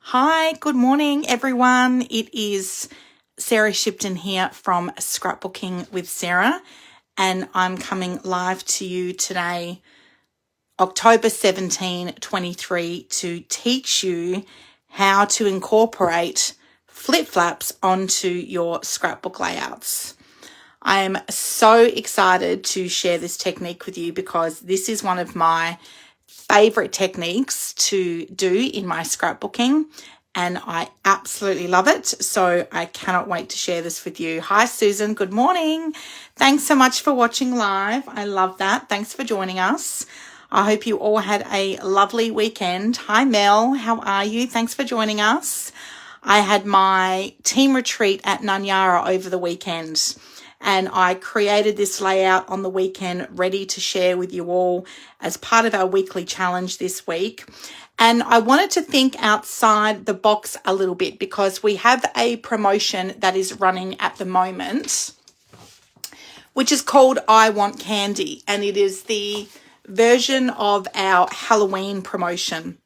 Hi, good morning, everyone. It is Sarah Shipton here from Scrapbooking with Sarah, and I'm coming live to you today, October 17, 23, to teach you how to incorporate flip-flaps onto your scrapbook layouts. I am so excited to share this technique with you because this is one of my favorite techniques to do in my scrapbooking, and I absolutely love it. So I cannot wait to share this with you. Hi, Susan. Good morning. Thanks so much for watching live. I love that. Thanks for joining us. I hope you all had a lovely weekend. Hi, Mel. How are you? Thanks for joining us. I had my team retreat at Nanyara over the weekend, and I created this layout on the weekend ready to share with you all as part of our weekly challenge this week. And I wanted to think outside the box a little bit because we have a promotion that is running at the moment, which is called I Want Candy, and it is the version of our Halloween promotion.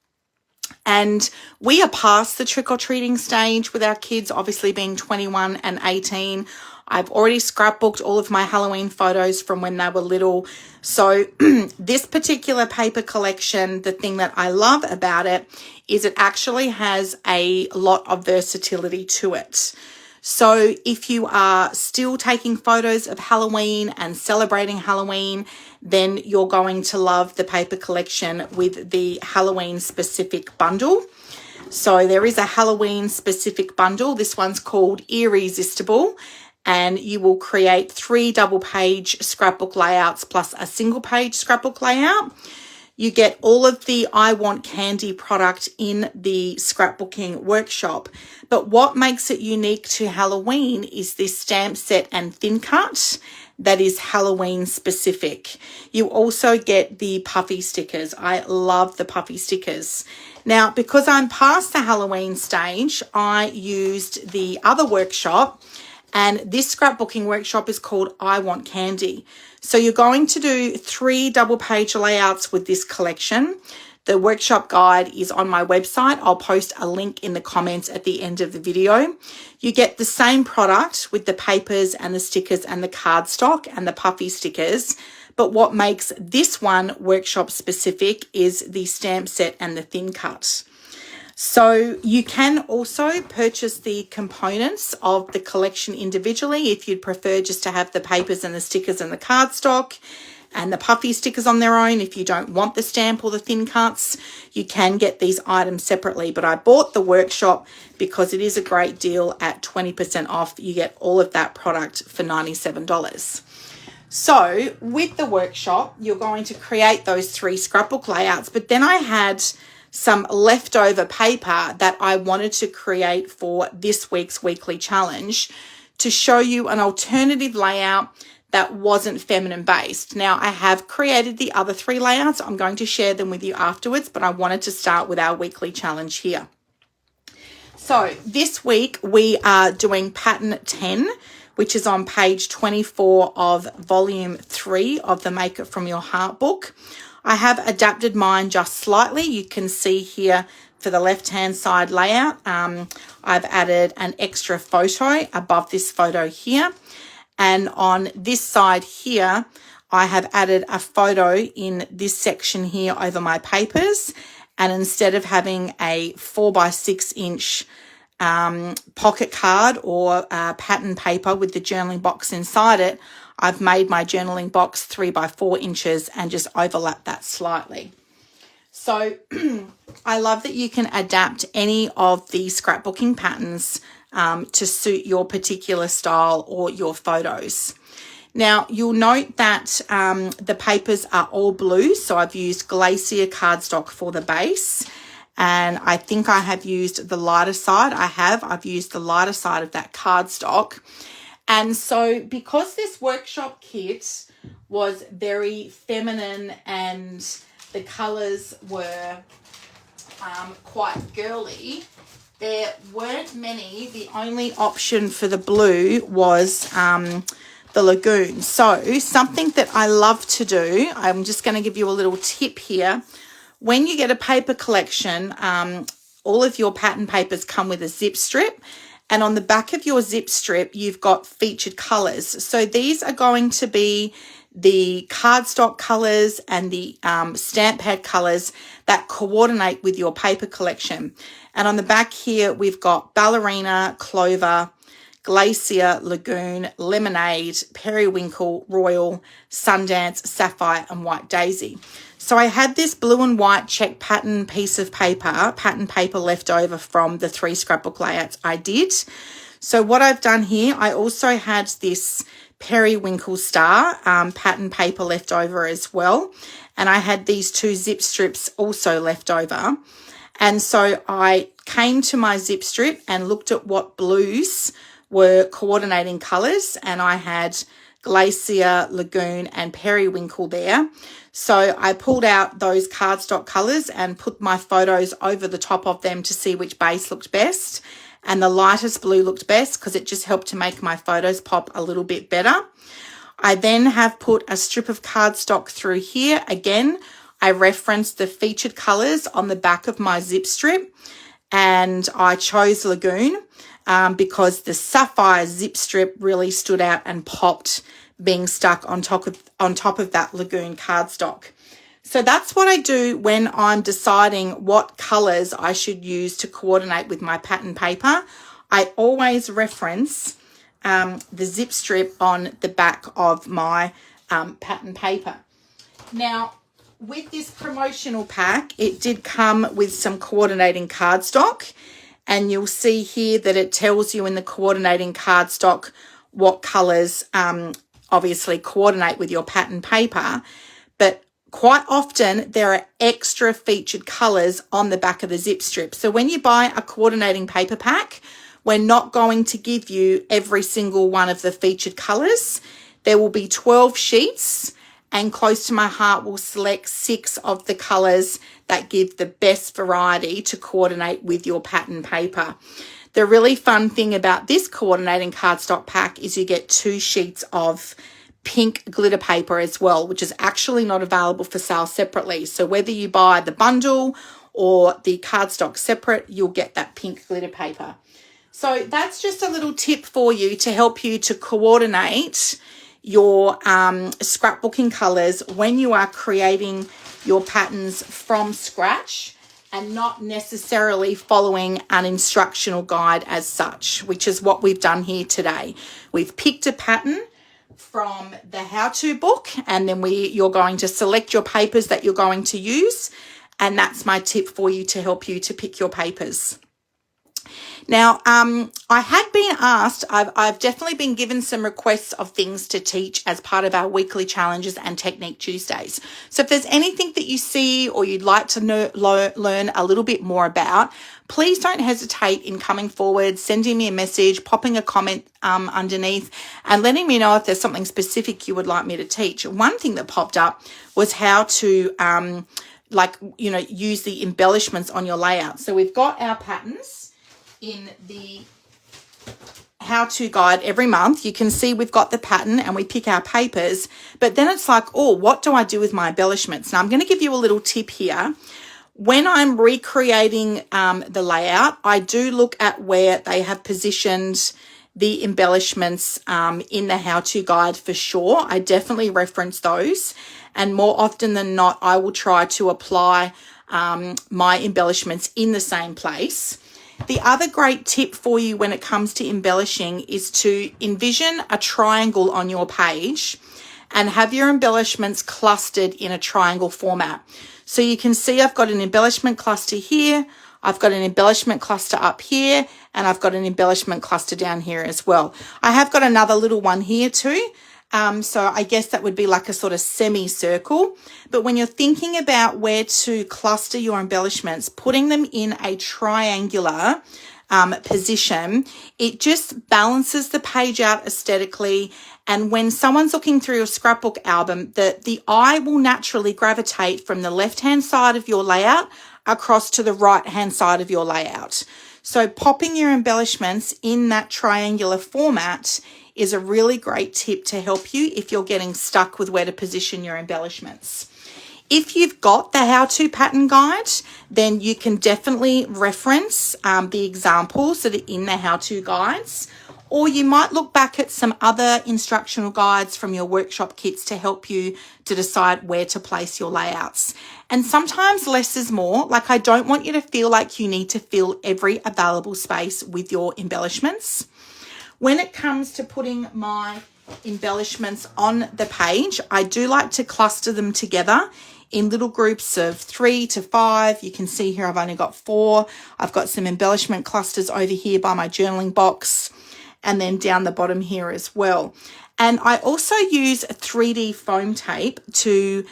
And we are past the trick-or-treating stage with our kids, obviously being 21 and 18. I've already scrapbooked all of my Halloween photos from when they were little. So this particular paper collection, the thing that I love about it is it actually has a lot of versatility to it. So if you are still taking photos of Halloween and celebrating Halloween, then you're going to love the paper collection with the Halloween specific bundle. So there is a Halloween specific bundle. This one's called Irresistible, and you will create 3 double-page scrapbook layouts plus a single-page scrapbook layout. You get all of the I Want Candy product in the scrapbooking workshop. But what makes it unique to Halloween is this stamp set and thin cut that is Halloween specific. You also get the puffy stickers. I love the puffy stickers. Now, because I'm past the Halloween stage, I used the other workshop, and this scrapbooking workshop is called I Want Candy. So you're going to do 3 double-page layouts with this collection. The workshop guide is on my website. I'll post a link in the comments at the end of the video. You get the same product with the papers and the stickers and the cardstock and the puffy stickers. But what makes this one workshop specific is the stamp set and the thin cut. So you can also purchase the components of the collection individually if you'd prefer just to have the papers and the stickers and the cardstock and the puffy stickers on their own. If you don't want the stamp or the thin cuts, you can get these items separately. But I bought the workshop because it is a great deal at 20% off. You get all of that product for $97. So with the workshop, you're going to create those 3 scrapbook layouts. But then I had some leftover paper that I wanted to create for this week's weekly challenge to show you an alternative layout that wasn't feminine based. Now, I have created the other 3 layouts. I'm going to share them with you afterwards, but I wanted to start with our weekly challenge here. So this week we are doing pattern 10, which is on page 24 of volume 3 of the Make It From Your Heart book. I have adapted mine just slightly. You can see here for the left-hand side layout, I've added an extra photo above this photo here. And on this side here, I have added a photo in this section here over my papers. And instead of having a 4x6 inch pocket card or pattern paper with the journaling box inside it, I've made my journaling box 3x4 inches and just overlapped that slightly. So I love that you can adapt any of the scrapbooking patterns to suit your particular style or your photos. Now, you'll note that the papers are all blue, so I've used Glacier cardstock for the base. And I think I have used the lighter side. I've used the lighter side of that cardstock. And so because this workshop kit was very feminine and the colours were quite girly, there weren't many. The only option for the blue was the lagoon. So something that I love to do, I'm just going to give you a little tip here. When you get a paper collection, all of your pattern papers come with a zip strip. And on the back of your zip strip, you've got featured colours. So these are going to be the cardstock colours and the stamp pad colours that coordinate with your paper collection. And on the back here, we've got Ballerina, Clover, Glacier, Lagoon, Lemonade, Periwinkle, Royal, Sundance, Sapphire, and White Daisy. So I had this blue and white check pattern piece of pattern paper left over from the 3 scrapbook layouts I did. So what I've done here, I also had this Periwinkle Star pattern paper left over as well. And I had these 2 zip strips also left over. And so I came to my zip strip and looked at what blues were coordinating colours, and I had Glacier, Lagoon, and Periwinkle there. So I pulled out those cardstock colours and put my photos over the top of them to see which base looked best. And the lightest blue looked best because it just helped to make my photos pop a little bit better. I then have put a strip of cardstock through here. Again, I referenced the featured colours on the back of my zip strip, and I chose Lagoon because the Sapphire zip strip really stood out and popped being stuck on top of that Lagoon cardstock. So that's what I do when I'm deciding what colours I should use to coordinate with my pattern paper. I always reference the zip strip on the back of my pattern paper. Now, with this promotional pack, it did come with some coordinating cardstock, and you'll see here that it tells you in the coordinating cardstock what colours obviously coordinate with your pattern paper, but quite often there are extra featured colours on the back of the zip strip. So when you buy a coordinating paper pack, we're not going to give you every single one of the featured colours. There will be 12 sheets, and Close to My Heart will select 6 of the colours that give the best variety to coordinate with your pattern paper. The really fun thing about this coordinating cardstock pack is you get 2 sheets of pink glitter paper as well, which is actually not available for sale separately. So whether you buy the bundle or the cardstock separate, you'll get that pink glitter paper. So that's just a little tip for you to help you to coordinate your scrapbooking colours when you are creating your patterns from scratch and not necessarily following an instructional guide as such, which is what we've done here today. We've picked a pattern from the how-to book, and then you're going to select your papers that you're going to use, and that's my tip for you to help you to pick your papers. Now, I had been asked, I've definitely been given some requests of things to teach as part of our weekly challenges and Technique Tuesdays. So if there's anything that you see or you'd like to learn a little bit more about, please don't hesitate in coming forward, sending me a message, popping a comment underneath, and letting me know if there's something specific you would like me to teach. One thing that popped up was how to, use the embellishments on your layout. So we've got our patterns in the how-to guide every month. You can see we've got the pattern and we pick our papers, but then it's like, oh, what do I do with my embellishments? Now I'm going to give you a little tip here. When I'm recreating the layout, I do look at where they have positioned the embellishments in the how-to guide for sure. I definitely reference those, and more often than not, I will try to apply my embellishments in the same place. The other great tip for you when it comes to embellishing is to envision a triangle on your page and have your embellishments clustered in a triangle format. So you can see I've got an embellishment cluster here, I've got an embellishment cluster up here, and I've got an embellishment cluster down here as well. I have got another little one here too. So I guess that would be like a sort of semicircle. But when you're thinking about where to cluster your embellishments, putting them in a triangular position, it just balances the page out aesthetically. And when someone's looking through your scrapbook album, the eye will naturally gravitate from the left-hand side of your layout across to the right-hand side of your layout. So popping your embellishments in that triangular format is a really great tip to help you if you're getting stuck with where to position your embellishments. If you've got the how-to pattern guide, then you can definitely reference the examples that are in the how-to guides, or you might look back at some other instructional guides from your workshop kits to help you to decide where to place your layouts. And sometimes less is more. Like, I don't want you to feel like you need to fill every available space with your embellishments. When it comes to putting my embellishments on the page, I do like to cluster them together in little groups of 3 to 5. You can see here I've only got 4. I've got some embellishment clusters over here by my journaling box, and then down the bottom here as well. And I also use 3D foam tape to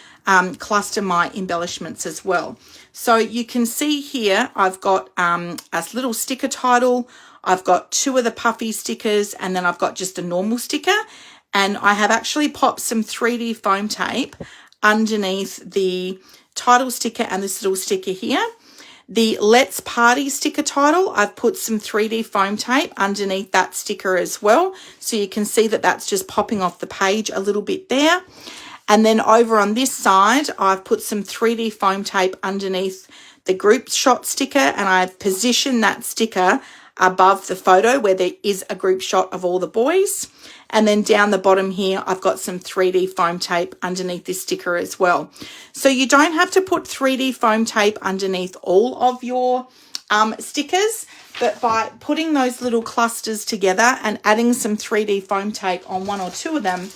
cluster my embellishments as well. So you can see here I've got a little sticker title, I've got 2 of the puffy stickers, and then I've got just a normal sticker. And I have actually popped some 3D foam tape underneath the title sticker and this little sticker here. The Let's Party sticker title, I've put some 3D foam tape underneath that sticker as well. So you can see that that's just popping off the page a little bit there. And then over on this side, I've put some 3D foam tape underneath the group shot sticker, and I've positioned that sticker above the photo where there is a group shot of all the boys. And then down the bottom here, I've got some 3D foam tape underneath this sticker as well. So you don't have to put 3D foam tape underneath all of your stickers, but by putting those little clusters together and adding some 3D foam tape on 1 or 2 of them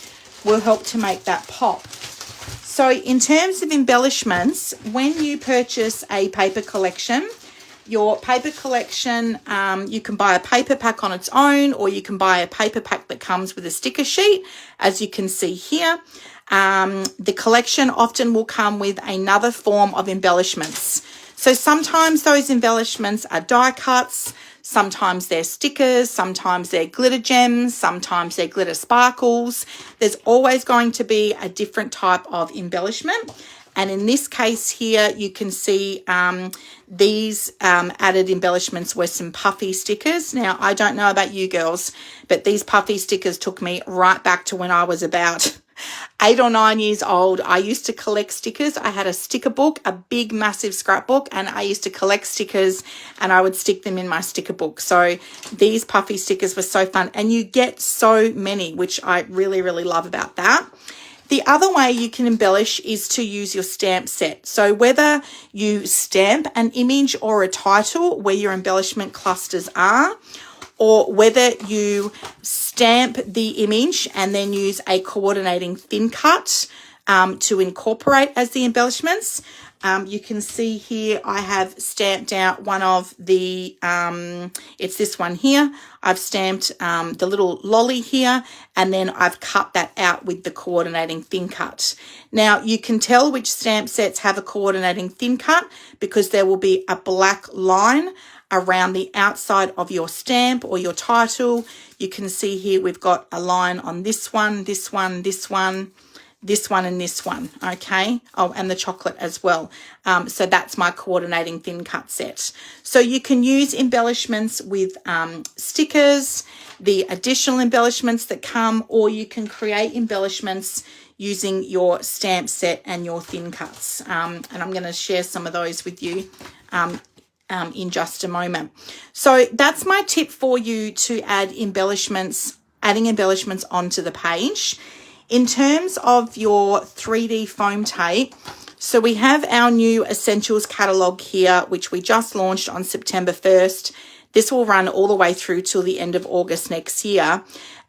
will help to make that pop. So in terms of embellishments, when you purchase a paper collection, your paper collection, you can buy a paper pack on its own, or you can buy a paper pack that comes with a sticker sheet, as you can see here. The collection often will come with another form of embellishments. So sometimes those embellishments are die cuts, sometimes they're stickers, sometimes they're glitter gems, sometimes they're glitter sparkles. There's always going to be a different type of embellishment. And in this case here, you can see these added embellishments were some puffy stickers. Now, I don't know about you girls, but these puffy stickers took me right back to when I was about 8 or 9 years old. I used to collect stickers. I had a sticker book, a big, massive scrapbook, and I used to collect stickers and I would stick them in my sticker book. So these puffy stickers were so fun, and you get so many, which I really, really love about that. The other way you can embellish is to use your stamp set. So whether you stamp an image or a title where your embellishment clusters are, or whether you stamp the image and then use a coordinating thin cut to incorporate as the embellishments. You can see here I have stamped out one of the, it's this one here. I've stamped the little lolly here, and then I've cut that out with the coordinating thin cut. Now, you can tell which stamp sets have a coordinating thin cut because there will be a black line around the outside of your stamp or your title. You can see here we've got a line on this one, this one, this one, this one, and this one, okay? Oh, and the chocolate as well. So that's my coordinating thin cut set. So you can use embellishments with stickers, the additional embellishments that come, or you can create embellishments using your stamp set and your thin cuts. And I'm going to share some of those with you in just a moment. So that's my tip for you to add embellishments, adding embellishments onto the page. In terms of your 3D foam tape, so we have our new Essentials catalogue here, which we just launched on September 1st. This will run all the way through till the end of August next year.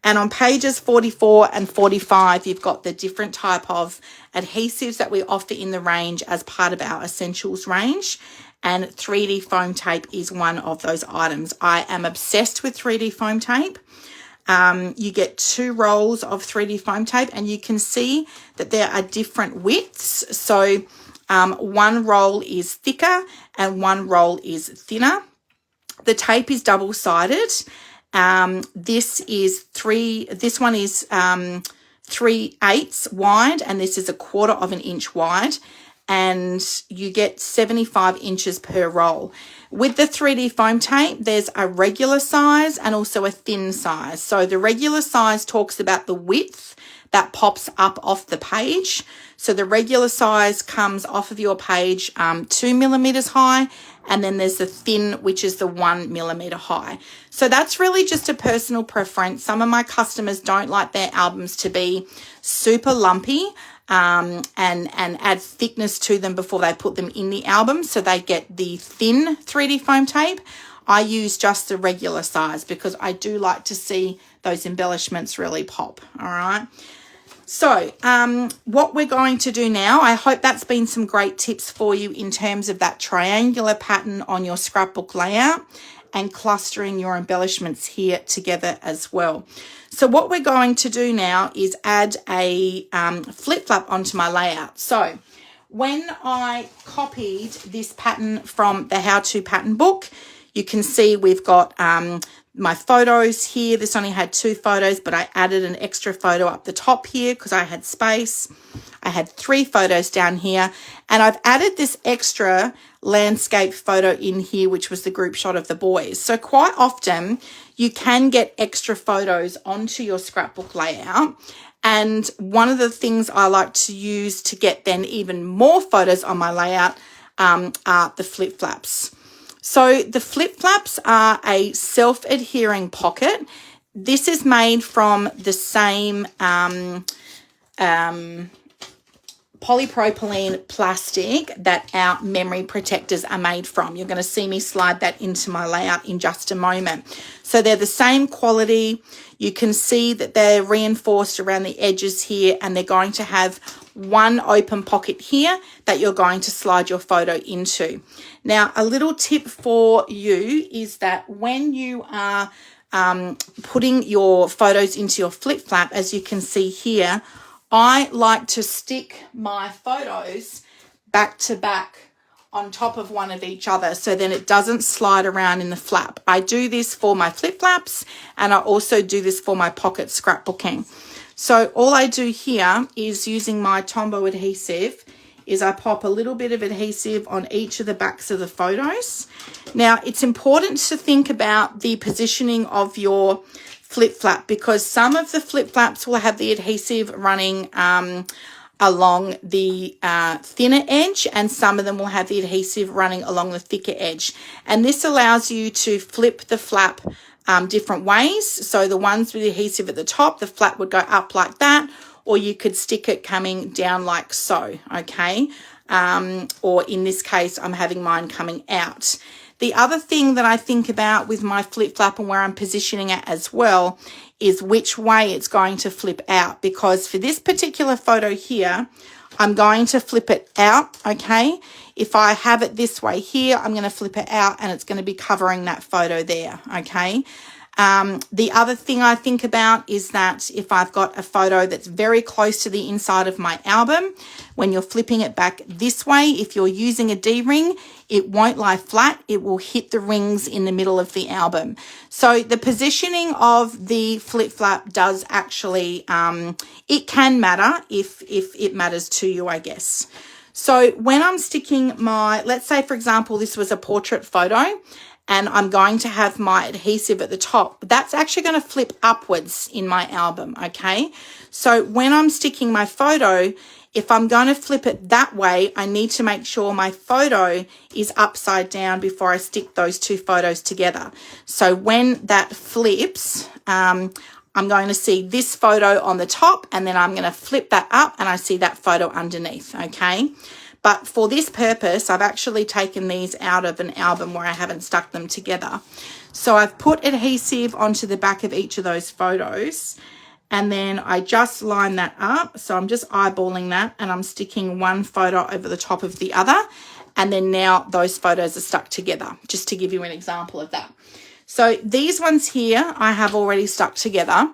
And on pages 44 and 45, you've got the different type of adhesives that we offer in the range as part of our Essentials range. And 3D foam tape is one of those items. I am obsessed with 3D foam tape. You get 2 rolls of 3D foam tape, and you can see that there are different widths. So one roll is thicker and one roll is thinner. The tape is double-sided. This one is 3/8 wide, and this is 1/4 of an inch wide. And you get 75 inches per roll. With the 3D foam tape, there's a regular size and also a thin size. So the regular size talks about the width that pops up off the page. So the regular size comes off of your page 2 millimeters high, and then there's the thin, which is the 1 millimeter high. So that's really just a personal preference. Some of my customers don't like their albums to be super lumpy and add thickness to them before they put them in the album, so they get the thin 3D foam tape. I use just the regular size because I do like to see those embellishments really pop. All right. So what we're going to do now, I hope that's been some great tips for you in terms of that triangular pattern on your scrapbook layout and clustering your embellishments here together as well. So what we're going to do now is add a flip flap onto my layout. So when I copied this pattern from the how-to pattern book, you can see we've got my photos here. This only had 2 photos, but I added an extra photo up the top here because I had space. I had 3 photos down here, and I've added this extra landscape photo in here, which was the group shot of the boys. So quite often you can get extra photos onto your scrapbook layout. And one of the things I like to use to get then even more photos on my layout are the flip flaps. So the flip flaps are a self-adhering pocket. This is made from the same polypropylene plastic that our memory protectors are made from. You're going to see me slide that into my layout in just a moment. So they're the same quality. You can see that they're reinforced around the edges here, and they're going to have one open pocket here that you're going to slide your photo into. Now, a little tip for you is that when you are putting your photos into your flip flap, as you can see here, I like to stick my photos back to back on top of one of each other, so then it doesn't slide around in the flap. I do this for my flip flaps, and I also do this for my pocket scrapbooking. So all I do here is, using my Tombow adhesive, is I pop a little bit of adhesive on each of the backs of the photos. Now, it's important to think about the positioning of your flip flap, because some of the flip flaps will have the adhesive running along the thinner edge, and some of them will have the adhesive running along the thicker edge. And this allows you to flip the flap different ways. So the ones with the adhesive at the top, the flap would go up like that, or you could stick it coming down like so, okay? Or in this case, I'm having mine coming out. The other thing that I think about with my flip flap and where I'm positioning it as well is which way it's going to flip out, because for this particular photo here, I'm going to flip it out, okay? If I have it this way here, I'm going to flip it out and it's going to be covering that photo there, okay? The other thing I think about is that if I've got a photo that's very close to the inside of my album, when you're flipping it back this way, if you're using a D-ring, it won't lie flat. It will hit the rings in the middle of the album. So the positioning of the flip flap does actually, it can matter if it matters to you, I guess. So when I'm sticking my, let's say, for example, this was a portrait photo, and I'm going to have my adhesive at the top. That's actually going to flip upwards in my album, okay? So when I'm sticking my photo, if I'm going to flip it that way, I need to make sure my photo is upside down before I stick those 2 photos together. So when that flips, I'm going to see this photo on the top, and then I'm going to flip that up and I see that photo underneath, okay? But for this purpose, I've actually taken these out of an album where I haven't stuck them together. So I've put adhesive onto the back of each of those photos, and then I just line that up. So I'm just eyeballing that, and I'm sticking one photo over the top of the other. And then now those photos are stuck together, just to give you an example of that. So these ones here I have already stuck together.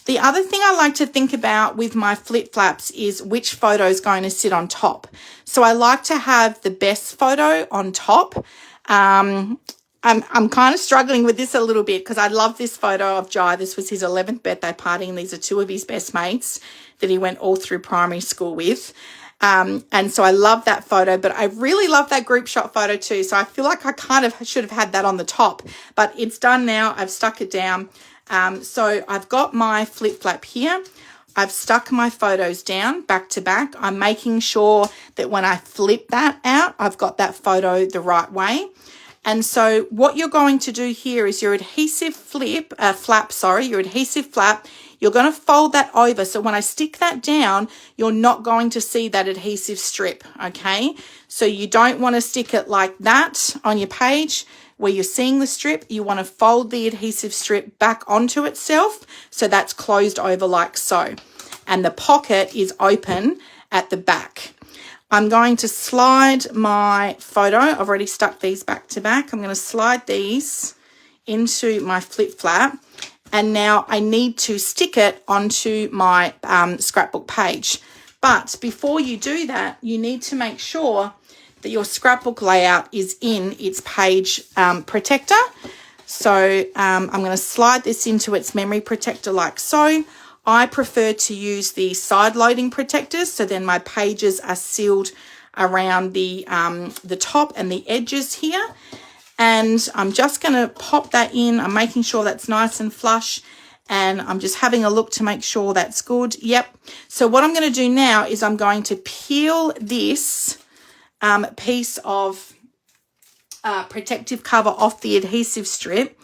The other thing I like to think about with my flip flaps is which photo is going to sit on top. So I like to have the best photo on top. I'm kind of struggling with this a little bit because I love this photo of Jai. This was his 11th birthday party, and these are 2 of his best mates that he went all through primary school with. And so I love that photo, but I really love that group shot photo too. So I feel like I kind of should have had that on the top, but it's done now. I've stuck it down. So I've got my flip flap here. I've stuck my photos down back to back. I'm making sure that when I flip that out, I've got that photo the right way. And so what you're going to do here is your adhesive flap, you're going to fold that over. So when I stick that down, you're not going to see that adhesive strip, okay? So you don't want to stick it like that on your page where you're seeing the strip. You want to fold the adhesive strip back onto itself so that's closed over like so. And the pocket is open at the back. I'm going to slide my photo. I've already stuck these back to back. I'm going to slide these into my flip flap. And now I need to stick it onto my scrapbook page. But before you do that, you need to make sure that your scrapbook layout is in its page protector. So I'm going to slide this into its memory protector like so. I prefer to use the side loading protectors, so then my pages are sealed around the top and the edges here. And I'm just going to pop that in. I'm making sure that's nice and flush, and I'm just having a look to make sure that's good. Yep. So what I'm going to do now is I'm going to peel this piece of protective cover off the adhesive strip.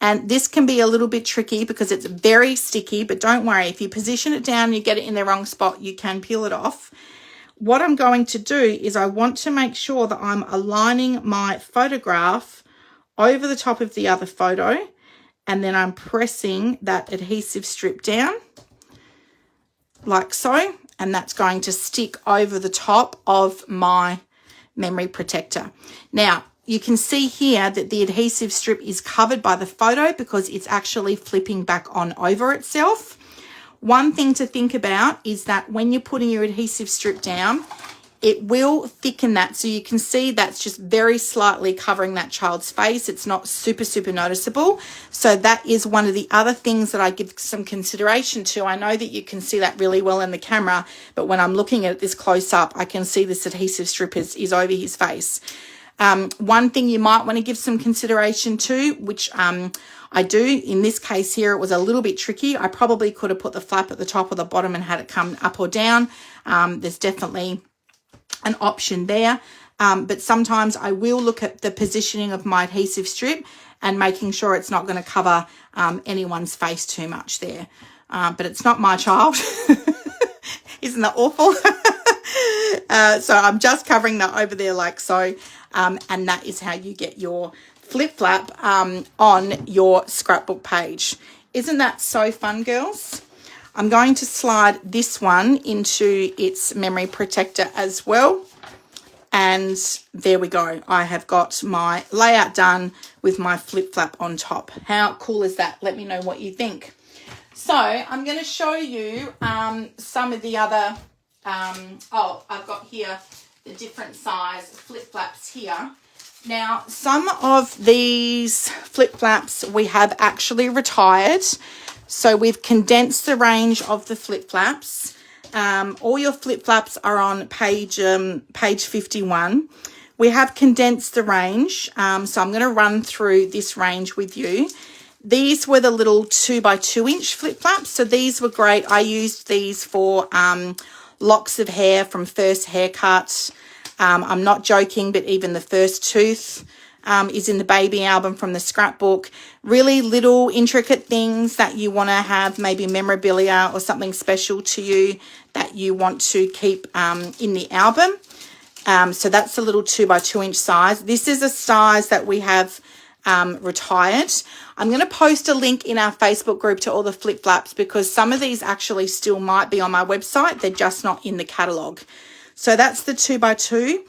And this can be a little bit tricky because it's very sticky, but don't worry. If you position it down and you get it in the wrong spot, you can peel it off. What I'm going to do is I want to make sure that I'm aligning my photograph over the top of the other photo, and then I'm pressing that adhesive strip down like so, and that's going to stick over the top of my memory protector. Now, you can see here that the adhesive strip is covered by the photo because it's actually flipping back on over itself. One thing to think about is that when you're putting your adhesive strip down, it will thicken that. So you can see that's just very slightly covering that child's face. It's not super noticeable. So that is one of the other things that I give some consideration to. I know that you can see that really well in the camera, but when I'm looking at this close up, I can see this adhesive strip is over his face. One thing you might want to give some consideration to, which I do in this case here, it was a little bit tricky. I probably could have put the flap at the top or the bottom and had it come up or down. There's definitely an option there. But sometimes I will look at the positioning of my adhesive strip and making sure it's not going to cover anyone's face too much there. But it's not my child. Isn't that awful? So I'm just covering that over there like so. And that is how you get your flip flap on your scrapbook page. Isn't that so fun, girls? I'm going to slide this one into its memory protector as well. And there we go. I have got my layout done with my flip flap on top. How cool is that? Let me know what you think. So I'm going to show you some of the other, I've got here the different size flip flaps here. Now, some of these flip flaps we have actually retired. So we've condensed the range of the flip flaps. All your flip flaps are on page 51. We have condensed the range. So I'm going to run through this range with you. These were the little 2x2 inch flip flaps. So these were great. I used these for locks of hair from first haircut. I'm not joking, but even the first tooth is in the baby album from the scrapbook. Really little intricate things that you want to have, maybe memorabilia or something special to you that you want to keep in the album. So that's the little 2x2 inch size. This is a size that we have retired. I'm going to post a link in our Facebook group to all the flip flaps because some of these actually still might be on my website. They're just not in the catalogue. So that's the 2x2.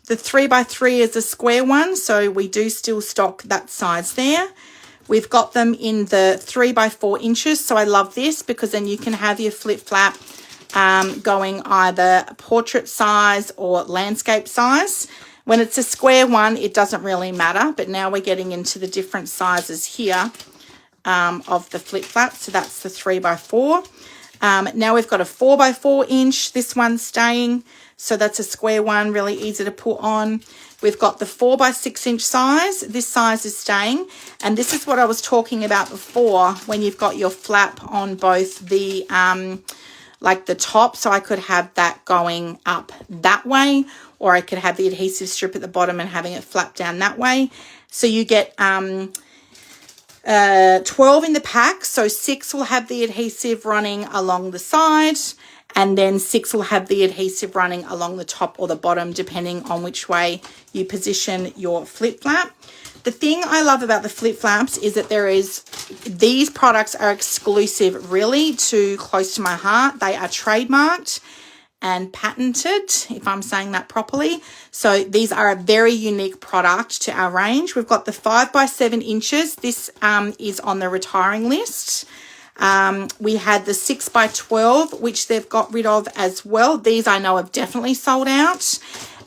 The 3x3 is a square one, so we do still stock that size there. We've got them in the 3x4 inches, so I love this because then you can have your flip flap going either portrait size or landscape size. When it's a square one, it doesn't really matter, but now we're getting into the different sizes here of the flip flap. So that's the 3x4. Now we've got a 4x4 inch. This one's staying. So that's a square one, really easy to put on. We've got the 4x6 inch size. This size is staying. And this is what I was talking about before when you've got your flap on both the like the top, so I could have that going up that way, or I could have the adhesive strip at the bottom and having it flap down that way. So you get 12 in the pack, so 6 will have the adhesive running along the side, and then 6 will have the adhesive running along the top or the bottom, depending on which way you position your flip flap. The thing I love about the flip flaps is that these products are exclusive really to Close to My Heart. They are trademarked and patented, if I'm saying that properly. So these are a very unique product to our range. We've got the 5 by 7 inches. This is on the retiring list. We had the 6 by 12, which they've got rid of as well. These I know have definitely sold out.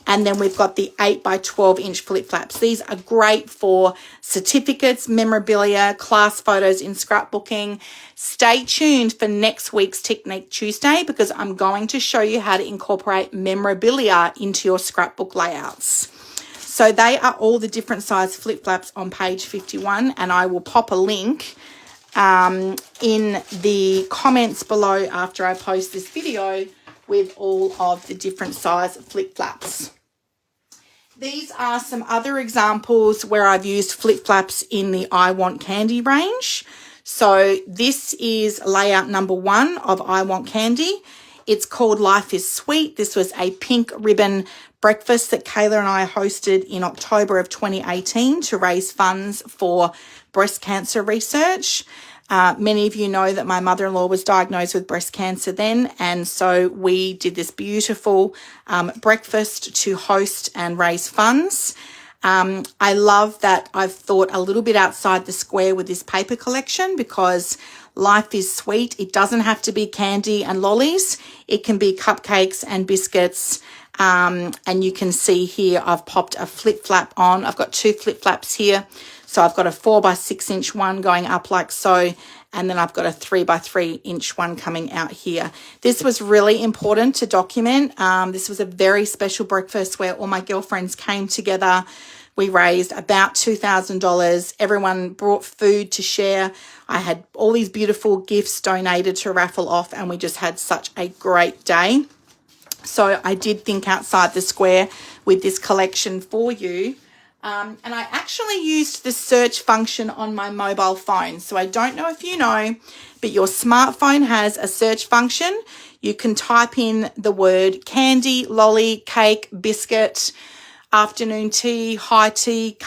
And then we've got the 8 by 12 inch flip flaps. These are great for certificates, memorabilia, class photos in scrapbooking. Stay tuned for next week's Technique Tuesday, because I'm going to show you how to incorporate memorabilia into your scrapbook layouts. So they are all the different size flip flaps on page 51, and I will pop a link in the comments below after I post this video with all of the different size flip flaps. These are some other examples where I've used flip flaps in the I Want Candy range. So this is layout number 1 of I Want Candy. It's called Life is Sweet. This was a pink ribbon breakfast that Kayla and I hosted in October of 2018 to raise funds for breast cancer research. Many of you know that my mother-in-law was diagnosed with breast cancer then, and so we did this beautiful breakfast to host and raise funds. I love that I've thought a little bit outside the square with this paper collection, because life is sweet. It doesn't have to be candy and lollies. It can be cupcakes and biscuits. And you can see here I've popped a flip flap on. I've got 2 flip flaps here. So I've got a 4 by 6 inch one going up like so, and then I've got a 3 by 3 inch one coming out here. This was really important to document. This was a very special breakfast where all my girlfriends came together. We raised about $2,000. Everyone brought food to share. I had all these beautiful gifts donated to raffle off, and we just had such a great day. So I did think outside the square with this collection for you. And I actually used the search function on my mobile phone. So I don't know if you know, but your smartphone has a search function. You can type in the word candy, lolly, cake, biscuit, afternoon tea, high tea,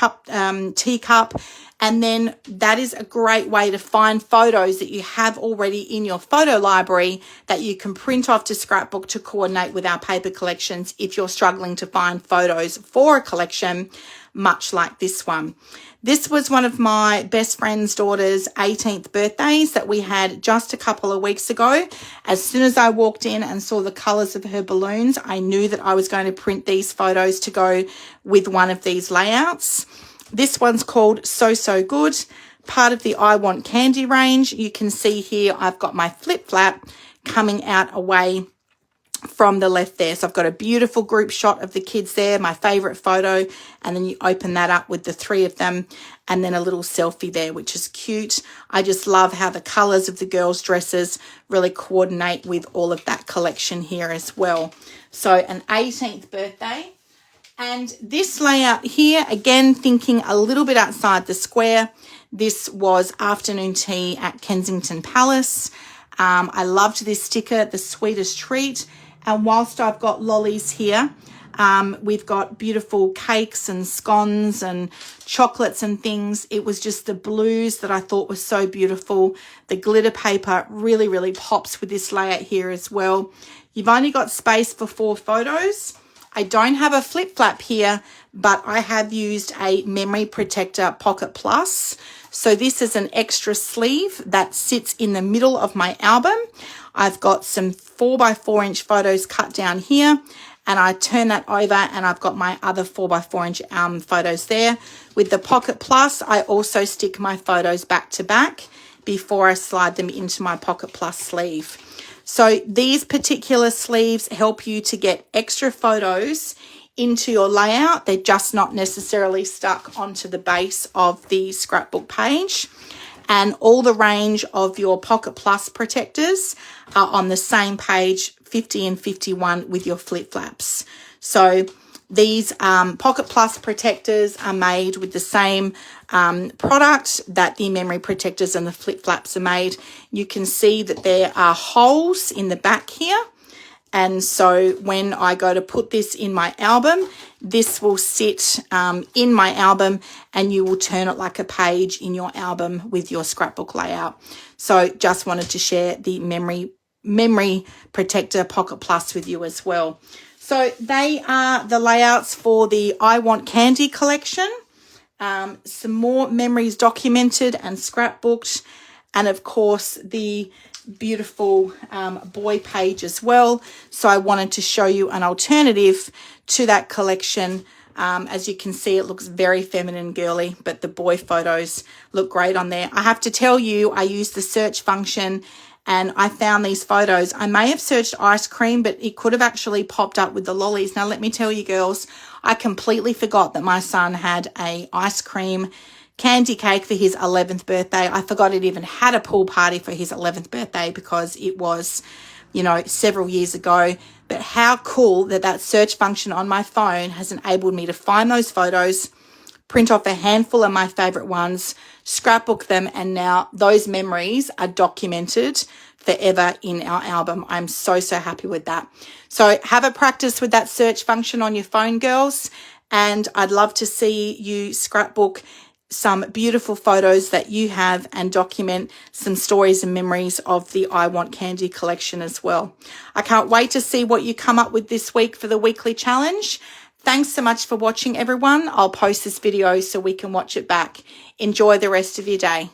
teacup. And then that is a great way to find photos that you have already in your photo library that you can print off to Scrapbook to coordinate with our paper collections if you're struggling to find photos for a collection, much like this one. This was one of my best friend's daughter's 18th birthdays that we had just a couple of weeks ago. As soon as I walked in and saw the colours of her balloons, I knew that I was going to print these photos to go with one of these layouts. This one's called So So Good, part of the I Want Candy range. You can see here I've got my flip flap coming out away from the left there. So I've got a beautiful group shot of the kids there, my favourite photo, and then you open that up with the 3 of them, and then a little selfie there, which is cute. I just love how the colours of the girls' dresses really coordinate with all of that collection here as well. So an 18th birthday. And this layout here, again, thinking a little bit outside the square. This was afternoon tea at Kensington Palace. I loved this sticker, the sweetest treat. And whilst I've got lollies here, we've got beautiful cakes and scones and chocolates and things. It was just the blues that I thought was so beautiful. The glitter paper really, really pops with this layout here as well. You've only got space for 4 photos. I don't have a flip flap here, but I have used a memory protector pocket plus. So this is an extra sleeve that sits in the middle of my album. I've got some 4 by 4 inch photos cut down here, and I turn that over and I've got my other 4 by 4 inch photos there. With the pocket plus, I also stick my photos back to back before I slide them into my pocket plus sleeve. So these particular sleeves help you to get extra photos into your layout. They're just not necessarily stuck onto the base of the scrapbook page. and all the range of your Pocket Plus protectors are on the same page, 50 and 51, with your flip flaps. So these Pocket Plus protectors are made with the same product that the memory protectors and the flip flaps are made. You can see that there are holes in the back here. And so when I go to put this in my album, this will sit in my album, and you will turn it like a page in your album with your scrapbook layout. So just wanted to share the memory protector Pocket Plus with you as well. So they are the layouts for the I Want Candy collection. Some more memories documented and scrapbooked, and of course the beautiful boy page as well. So I wanted to show you an alternative to that collection. As you can see, it looks very feminine and girly, but the boy photos look great on there. I have to tell you, I used the search function and I found these photos. I may have searched ice cream, but it could have actually popped up with the lollies. Now, let me tell you, girls, I completely forgot that my son had a ice cream candy cake for his 11th birthday. I forgot it even had a pool party for his 11th birthday because it was, you know, several years ago. But how cool that that search function on my phone has enabled me to find those photos, print off a handful of my favorite ones, scrapbook them, and now those memories are documented forever in our album. I'm so happy with that. So have a practice with that search function on your phone, girls, and I'd love to see you scrapbook some beautiful photos that you have and document some stories and memories of the I Want Candy collection as well. I can't wait to see what you come up with this week for the weekly challenge. Thanks so much for watching, everyone. I'll post this video so we can watch it back. Enjoy the rest of your day.